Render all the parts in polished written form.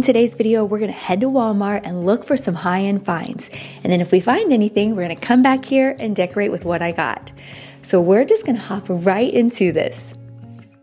today's video, we're going to head to Walmart and look for some high-end finds. And then if we find anything, we're going to come back here and decorate with what I got. So we're just going to hop right into this.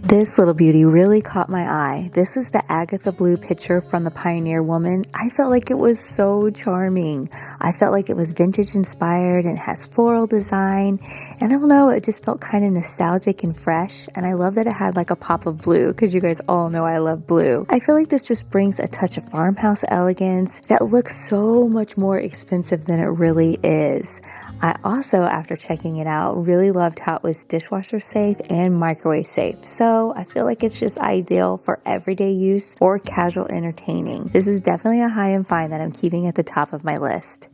This little beauty really caught my eye. This is the Agatha Blue picture from the Pioneer Woman. I felt like it was so charming. I felt like it was vintage inspired and has floral design. And I don't know, it just felt kind of nostalgic and fresh. And I love that it had like a pop of blue because you guys all know I love blue. I feel like this just brings a touch of farmhouse elegance that looks so much more expensive than it really is. I also, after checking it out, really loved how it was dishwasher safe and microwave safe. So I feel like it's just ideal for everyday use or casual entertaining. This is definitely a high-end find that I'm keeping at the top of my list.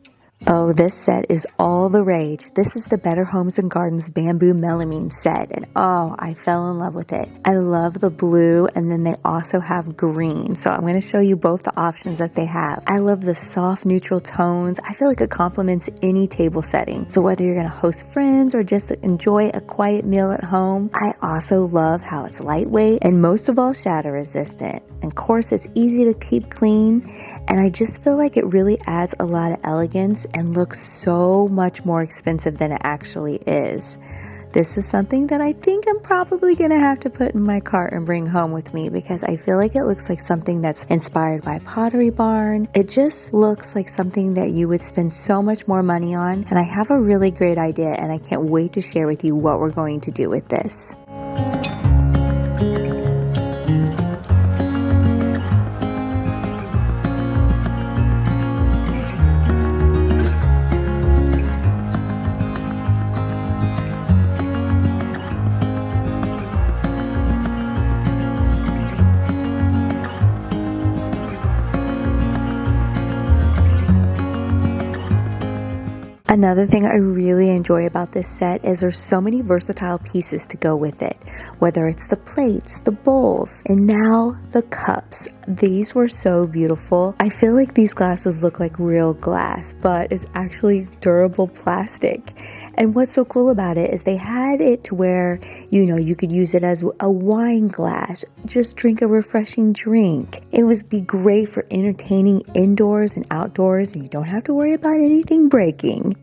Oh, this set is all the rage. This is the Better Homes and Gardens bamboo melamine set, and oh, I fell in love with it. I love the blue, and then they also have green, so I'm going to show you both the options that they have. I love the soft neutral tones. I feel like it complements any table setting, so whether you're going to host friends or just enjoy a quiet meal at home. I also love how it's lightweight and most of all shatter resistant. And of course, it's easy to keep clean, and I just feel like it really adds a lot of elegance and looks so much more expensive than it actually is. This is something that I think I'm probably going to have to put in my cart and bring home with me because I feel like it looks like something that's inspired by Pottery Barn. It just looks like something that you would spend so much more money on, and I have a really great idea and I can't wait to share with you what we're going to do with this. Another thing I really enjoy about this set is there's so many versatile pieces to go with it, whether it's the plates, the bowls, and now the cups. These were so beautiful. I feel like these glasses look like real glass, but it's actually durable plastic. And what's so cool about it is they had it to where, you could use it as a wine glass, just drink a refreshing drink. It would be great for entertaining indoors and outdoors, and you don't have to worry about anything breaking.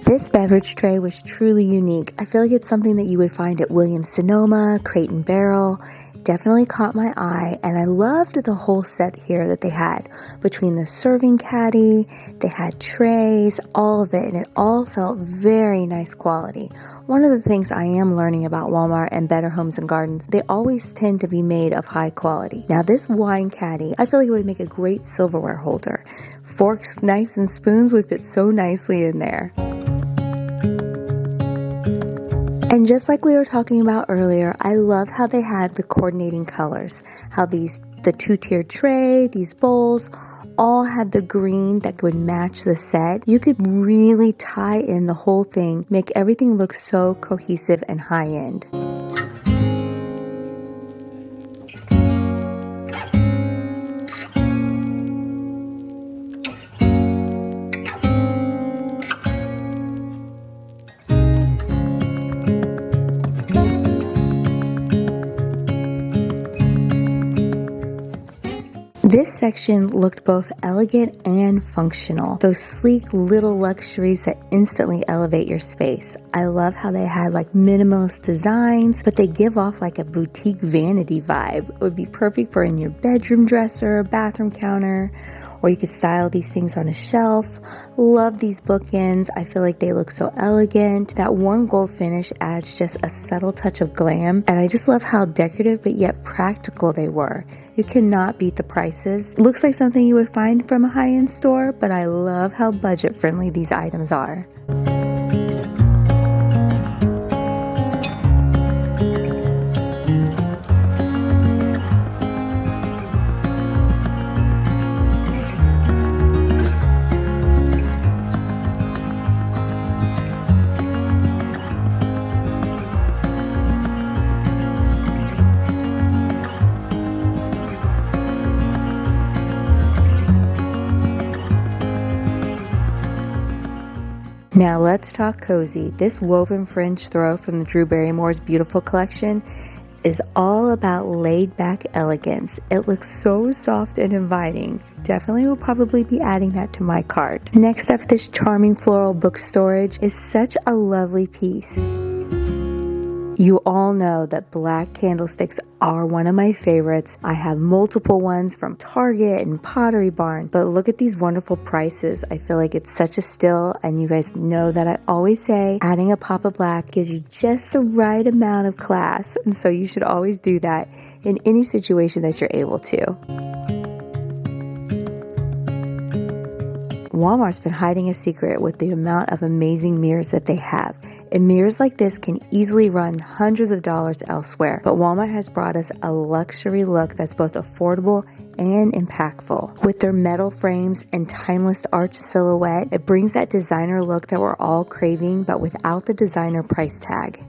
This beverage tray was truly unique. I feel like it's something that you would find at Williams-Sonoma, Crate & Barrel. Definitely caught my eye, and I loved the whole set here that they had. Between the serving caddy, they had trays, all of it, and it all felt very nice quality. One of the things I am learning about Walmart and Better Homes and Gardens, they always tend to be made of high quality. Now this wine caddy, I feel like it would make a great silverware holder. Forks, knives, and spoons would fit so nicely in there. And just like we were talking about earlier, I love how they had the coordinating colors. How the two-tiered tray, these bowls, all had the green that would match the set. You could really tie in the whole thing, make everything look so cohesive and high-end. This section looked both elegant and functional. Those sleek little luxuries that instantly elevate your space. I love how they had like minimalist designs, but they give off like a boutique vanity vibe. It would be perfect for in your bedroom dresser, bathroom counter, or you could style these things on a shelf. Love these bookends. I feel like they look so elegant. That warm gold finish adds just a subtle touch of glam, and I just love how decorative but yet practical they were. You cannot beat the prices. Looks like something you would find from a high-end store, but I love how budget-friendly these items are. Now let's talk cozy. This woven fringe throw from the Drew Barrymore's beautiful collection is all about laid back elegance. It looks so soft and inviting. Definitely will probably be adding that to my cart. Next up, this charming floral book storage is such a lovely piece. You all know that black candlesticks are one of my favorites. I have multiple ones from Target and Pottery Barn, but look at these wonderful prices. I feel like it's such a steal, and you guys know that I always say adding a pop of black gives you just the right amount of class, and so you should always do that in any situation that you're able to. Walmart's been hiding a secret with the amount of amazing mirrors that they have. And mirrors like this can easily run hundreds of dollars elsewhere, but Walmart has brought us a luxury look that's both affordable and impactful. With their metal frames and timeless arch silhouette, it brings that designer look that we're all craving, but without the designer price tag.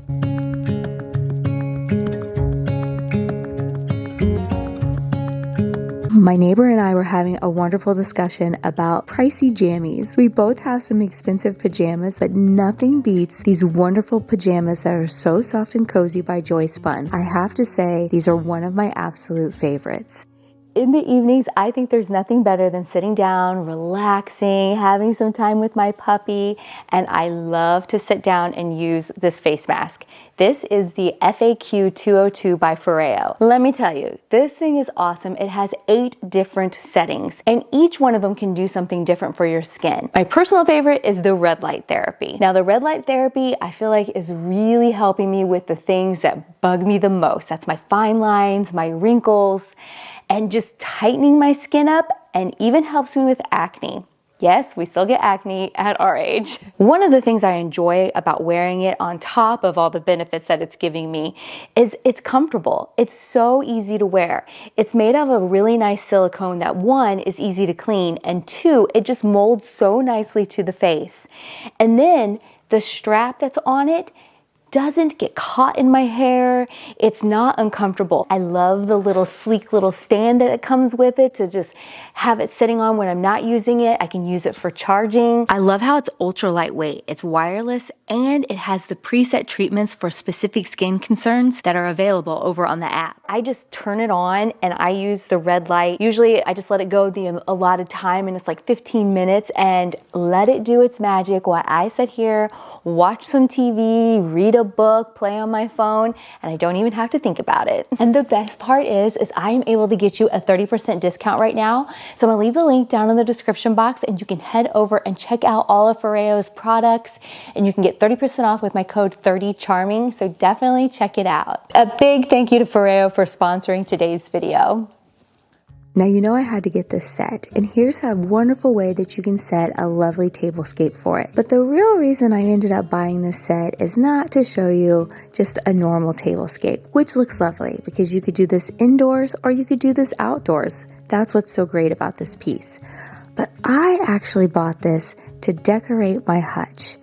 My neighbor and I were having a wonderful discussion about pricey jammies. We both have some expensive pajamas, but nothing beats these wonderful pajamas that are so soft and cozy by Joy Spun. I have to say, these are one of my absolute favorites. In the evenings, I think there's nothing better than sitting down, relaxing, having some time with my puppy, and I love to sit down and use this face mask. This is the FAQ 202 by Foreo. Let me tell you, this thing is awesome. It has 8 different settings, and each one of them can do something different for your skin. My personal favorite is the red light therapy. Now, the red light therapy, I feel like is really helping me with the things that bug me the most. That's my fine lines, my wrinkles, and just tightening my skin up, and even helps me with acne. Yes, we still get acne at our age. One of the things I enjoy about wearing it on top of all the benefits that it's giving me is it's comfortable. It's so easy to wear. It's made of a really nice silicone that 1 is easy to clean, and 2, it just molds so nicely to the face. And then the strap that's on it doesn't get caught in my hair. It's not uncomfortable. I love the little sleek little stand that it comes with it to just have it sitting on when I'm not using it. I can use it for charging. I love how it's ultra lightweight. It's wireless, and it has the preset treatments for specific skin concerns that are available over on the app. I just turn it on and I use the red light. Usually I just let it go the allotted time, and it's like 15 minutes, and let it do its magic while I sit here, watch some TV, read a book, play on my phone, and I don't even have to think about it. And the best part is I'm able to get you a 30% discount right now. So I'm gonna leave the link down in the description box, and you can head over and check out all of Foreo's products, and you can get 30% off with my code 30charming. So definitely check it out. A big thank you to Foreo for sponsoring today's video. Now, you know I had to get this set, and here's a wonderful way that you can set a lovely tablescape for it. But the real reason I ended up buying this set is not to show you just a normal tablescape, which looks lovely because you could do this indoors or you could do this outdoors. That's what's so great about this piece. But I actually bought this to decorate my hutch.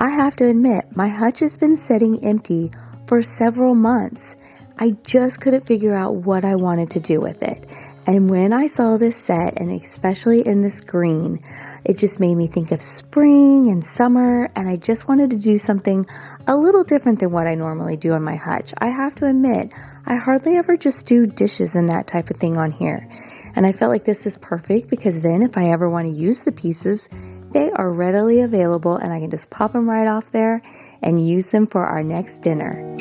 I have to admit, my hutch has been sitting empty for several months. I just couldn't figure out what I wanted to do with it. And when I saw this set, and especially in this green, it just made me think of spring and summer, and I just wanted to do something a little different than what I normally do on my hutch. I have to admit, I hardly ever just do dishes and that type of thing on here. And I felt like this is perfect because then if I ever want to use the pieces, they are readily available and I can just pop them right off there and use them for our next dinner.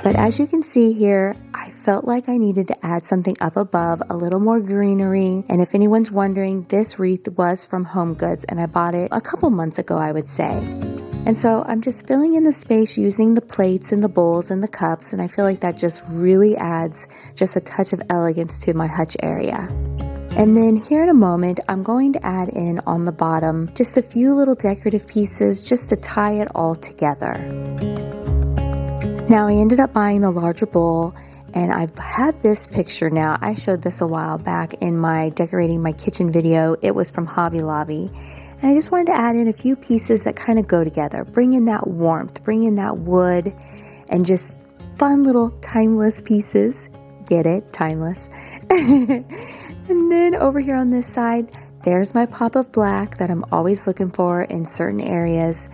But as you can see here, I felt like I needed to add something up above, a little more greenery. And if anyone's wondering, this wreath was from Home Goods and I bought it a couple months ago, I would say. And so I'm just filling in the space using the plates and the bowls and the cups, and I feel like that just really adds just a touch of elegance to my hutch area. And then here in a moment, I'm going to add in on the bottom just a few little decorative pieces just to tie it all together. Now I ended up buying the larger bowl, and I've had this picture now. I showed this a while back in my decorating my kitchen video. It was from Hobby Lobby. And I just wanted to add in a few pieces that kind of go together. Bring in that warmth, bring in that wood, and just fun little timeless pieces. Get it? Timeless. And then over here on this side, there's my pop of black that I'm always looking for in certain areas.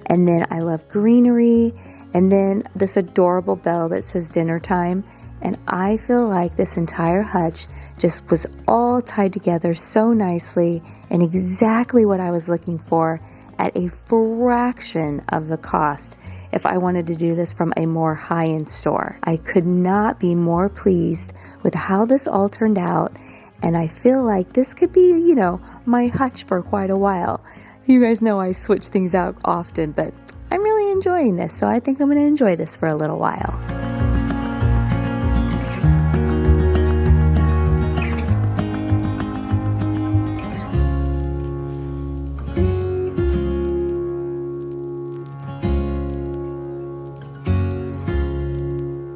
And then I love greenery. And then this adorable bell that says dinner time. And I feel like this entire hutch just was all tied together so nicely and exactly what I was looking for at a fraction of the cost if I wanted to do this from a more high-end store. I could not be more pleased with how this all turned out, and I feel like this could be, you know, my hutch for quite a while. You guys know I switch things out often, but I'm really enjoying this, so I think I'm going to enjoy this for a little while.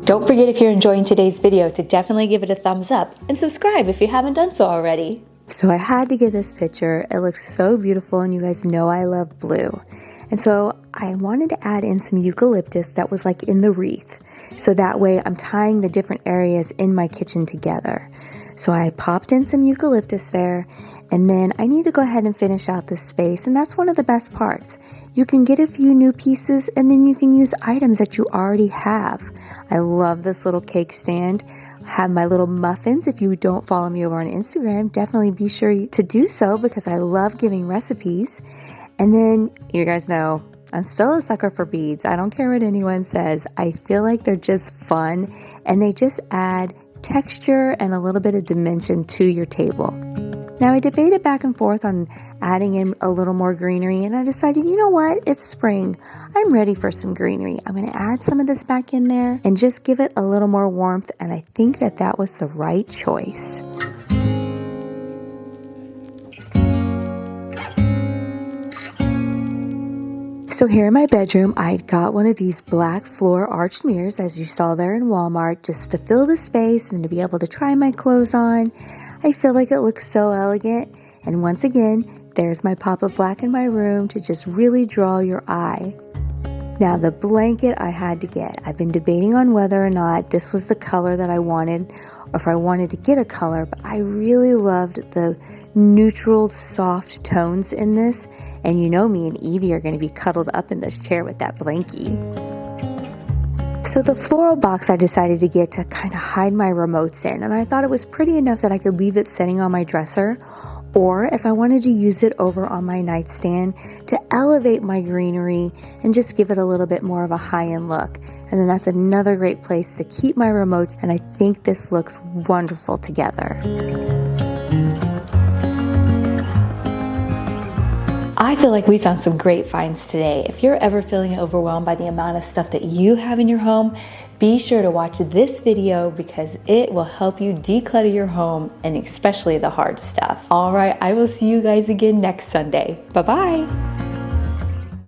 Don't forget, if you're enjoying today's video, to definitely give it a thumbs up and subscribe if you haven't done so already. So I had to get this picture. It looks so beautiful, and you guys know I love blue. And so I wanted to add in some eucalyptus that was like in the wreath. So that way I'm tying the different areas in my kitchen together. So I popped in some eucalyptus there, and then I need to go ahead and finish out this space, and that's one of the best parts. You can get a few new pieces, and then you can use items that you already have. I love this little cake stand. I have my little muffins. If you don't follow me over on Instagram, definitely be sure to do so because I love giving recipes. And then you guys know I'm still a sucker for beads. I don't care what anyone says. I feel like they're just fun, and they just add texture and a little bit of dimension to your table. Now I debated back and forth on adding in a little more greenery, and I decided, you know what, it's spring. I'm ready for some greenery. I'm going to add some of this back in there and just give it a little more warmth, and I think that that was the right choice. So here in my bedroom, I got one of these black floor arched mirrors, as you saw there in Walmart, just to fill the space and to be able to try my clothes on. I feel like it looks so elegant. And once again, there's my pop of black in my room to just really draw your eye. Now the blanket I had to get. I've been debating on whether or not this was the color that I wanted, or if I wanted to get a color, but I really loved the neutral, soft tones in this. And you know me and Evie are going to be cuddled up in this chair with that blankie. So the floral box I decided to get to kind of hide my remotes in, and I thought it was pretty enough that I could leave it sitting on my dresser, or if I wanted to use it over on my nightstand to elevate my greenery and just give it a little bit more of a high-end look. And then that's another great place to keep my remotes, and I think this looks wonderful together. I feel like we found some great finds today. If you're ever feeling overwhelmed by the amount of stuff that you have in your home, be sure to watch this video because it will help you declutter your home, and especially the hard stuff. All right, I will see you guys again next Sunday. Bye-bye.